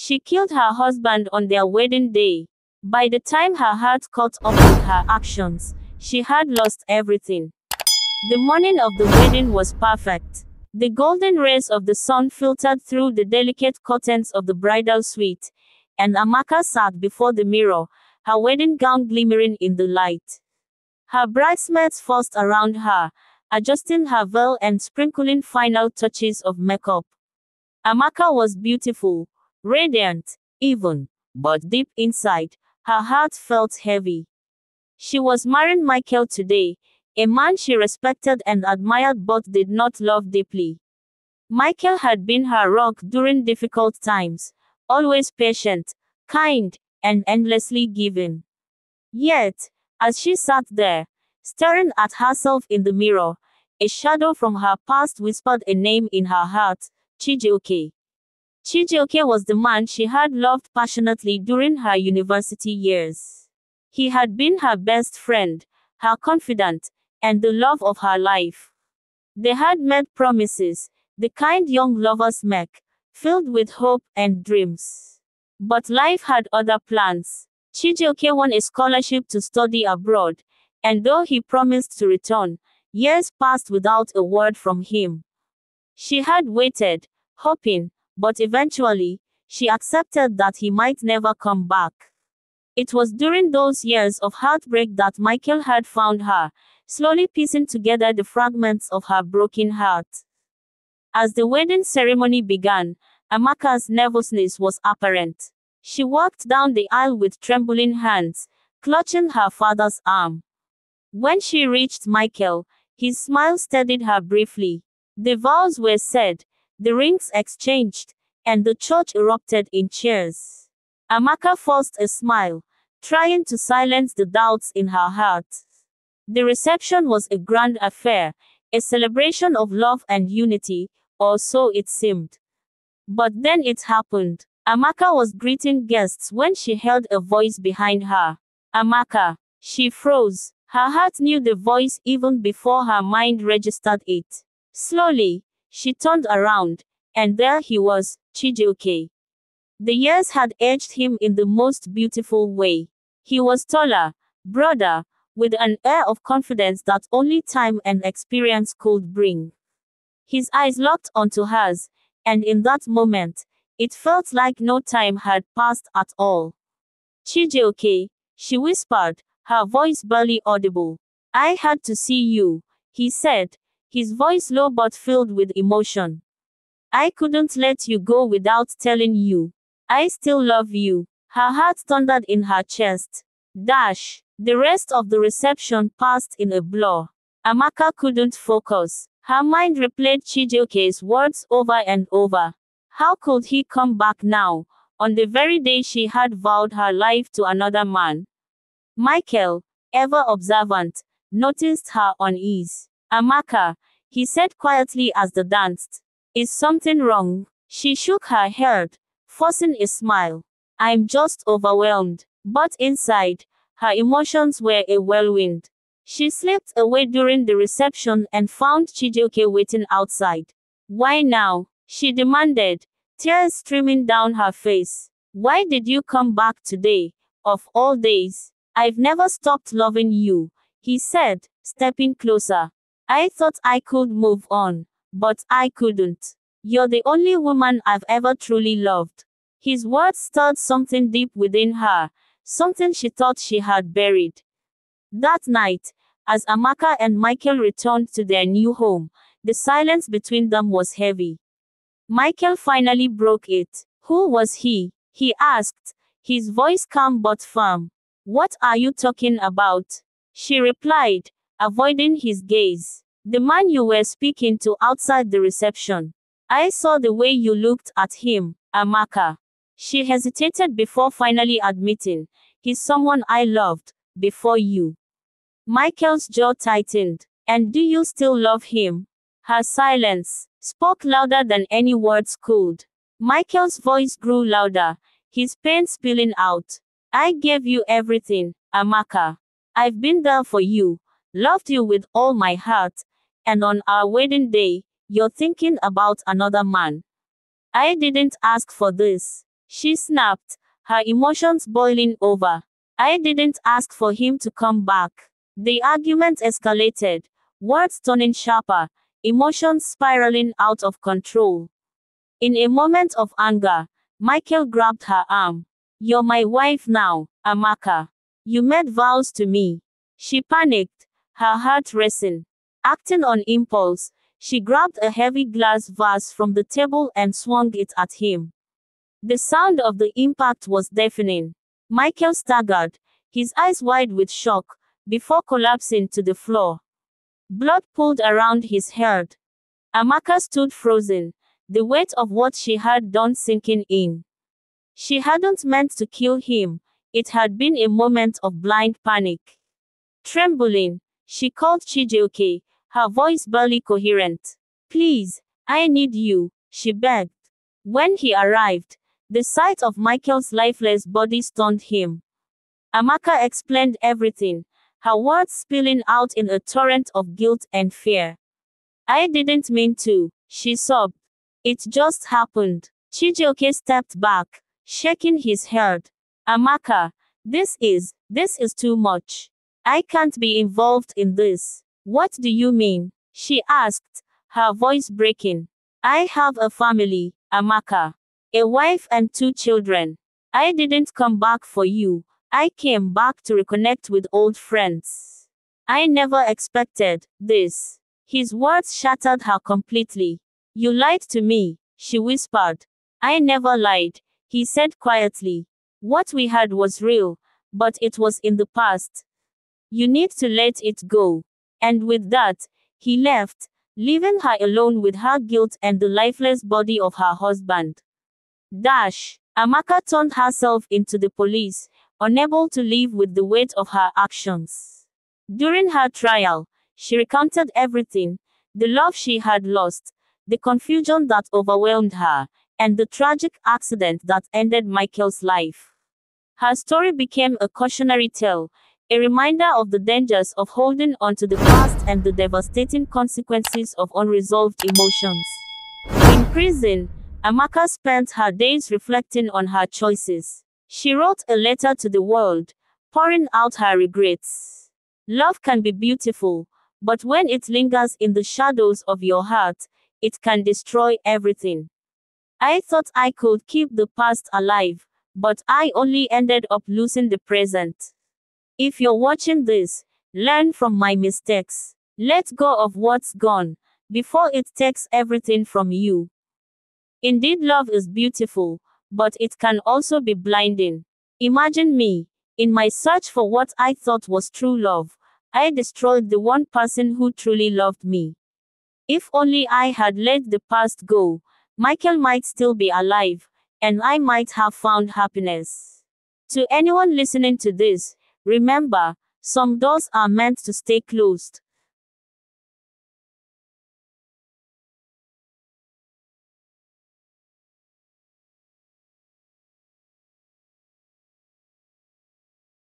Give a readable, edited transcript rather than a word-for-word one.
She killed her husband on their wedding day. By the time her heart caught up with her actions, she had lost everything. The morning of the wedding was perfect. The golden rays of the sun filtered through the delicate curtains of the bridal suite, and Amaka sat before the mirror, her wedding gown glimmering in the light. Her bridesmaids fussed around her, adjusting her veil and sprinkling final touches of makeup. Amaka was beautiful, radiant, even, but deep inside, her heart felt heavy. She was marrying Michael today, a man she respected and admired but did not love deeply. Michael had been her rock during difficult times, always patient, kind, and endlessly giving. Yet, as she sat there, staring at herself in the mirror, a shadow from her past whispered a name in her heart, Chijioke. Chijioke was the man she had loved passionately during her university years. He had been her best friend, her confidant, and the love of her life. They had made promises, the kind young lovers make, filled with hope and dreams. But life had other plans. Chijioke won a scholarship to study abroad, and though he promised to return, years passed without a word from him. She had waited, hoping, but eventually, she accepted that he might never come back. It was during those years of heartbreak that Michael had found her, slowly piecing together the fragments of her broken heart. As the wedding ceremony began, Amaka's nervousness was apparent. She walked down the aisle with trembling hands, clutching her father's arm. When she reached Michael, his smile steadied her briefly. The vows were said, the rings exchanged, and the church erupted in cheers. Amaka forced a smile, trying to silence the doubts in her heart. The reception was a grand affair, a celebration of love and unity, or so it seemed. But then it happened. Amaka was greeting guests when she heard a voice behind her. Amaka. She froze. Her heart knew the voice even before her mind registered it. Slowly, she turned around, and there he was, Chijioke. The years had aged him in the most beautiful way. He was taller, broader, with an air of confidence that only time and experience could bring. His eyes locked onto hers, and in that moment, it felt like no time had passed at all. Chijioke, she whispered, her voice barely audible. I had to see you, he said, his voice low but filled with emotion. I couldn't let you go without telling you. I still love you. Her heart thundered in her chest. Dash. The rest of the reception passed in a blur. Amaka couldn't focus. Her mind replayed Chijioke's words over and over. How could he come back now, on the very day she had vowed her life to another man? Michael, ever observant, noticed her unease. Amaka, he said quietly as they danced. Is something wrong? She shook her head, forcing a smile. I'm just overwhelmed. But inside, her emotions were a whirlwind. She slipped away during the reception and found Chijioke waiting outside. Why now? She demanded, tears streaming down her face. Why did you come back today, of all days? I've never stopped loving you, he said, stepping closer. I thought I could move on, but I couldn't. You're the only woman I've ever truly loved. His words stirred something deep within her, something she thought she had buried. That night, as Amaka and Michael returned to their new home, the silence between them was heavy. Michael finally broke it. Who was he? He asked, his voice calm but firm. What are you talking about? She replied, avoiding his gaze. The man you were speaking to outside the reception. I saw the way you looked at him, Amaka. She hesitated before finally admitting, he's someone I loved, before you. Michael's jaw tightened. And do you still love him? Her silence spoke louder than any words could. Michael's voice grew louder, his pain spilling out. I gave you everything, Amaka. I've been there for you, loved you with all my heart, and on our wedding day, you're thinking about another man. I didn't ask for this. She snapped, her emotions boiling over. I didn't ask for him to come back. The argument escalated, words turning sharper, emotions spiraling out of control. In a moment of anger, Michael grabbed her arm. You're my wife now, Amaka. You made vows to me. She panicked, her heart racing. Acting on impulse, she grabbed a heavy glass vase from the table and swung it at him. The sound of the impact was deafening. Michael staggered, his eyes wide with shock, before collapsing to the floor. Blood pooled around his head. Amaka stood frozen, the weight of what she had done sinking in. She hadn't meant to kill him, it had been a moment of blind panic. Trembling, she called Chijioke, her voice barely coherent. Please, I need you, she begged. When he arrived, the sight of Michael's lifeless body stunned him. Amaka explained everything, her words spilling out in a torrent of guilt and fear. I didn't mean to, she sobbed. It just happened. Chijioke stepped back, shaking his head. Amaka, this is too much. I can't be involved in this. What do you mean? She asked, her voice breaking. I have a family, Amaka. A wife and 2 children. I didn't come back for you. I came back to reconnect with old friends. I never expected this. His words shattered her completely. You lied to me, she whispered. I never lied, he said quietly. What we had was real, but it was in the past. You need to let it go. And with that, he left, leaving her alone with her guilt and the lifeless body of her husband. Amaka turned herself into the police, unable to live with the weight of her actions. During her trial, she recounted everything, the love she had lost, the confusion that overwhelmed her, and the tragic accident that ended Michael's life. Her story became a cautionary tale, a reminder of the dangers of holding on to the past and the devastating consequences of unresolved emotions. In prison, Amaka spent her days reflecting on her choices. She wrote a letter to the world, pouring out her regrets. Love can be beautiful, but when it lingers in the shadows of your heart, it can destroy everything. I thought I could keep the past alive, but I only ended up losing the present. If you're watching this, learn from my mistakes. Let go of what's gone, before it takes everything from you. Indeed, love is beautiful, but it can also be blinding. Imagine me, in my search for what I thought was true love, I destroyed the one person who truly loved me. If only I had let the past go, Michael might still be alive, and I might have found happiness. To anyone listening to this, remember, some doors are meant to stay closed.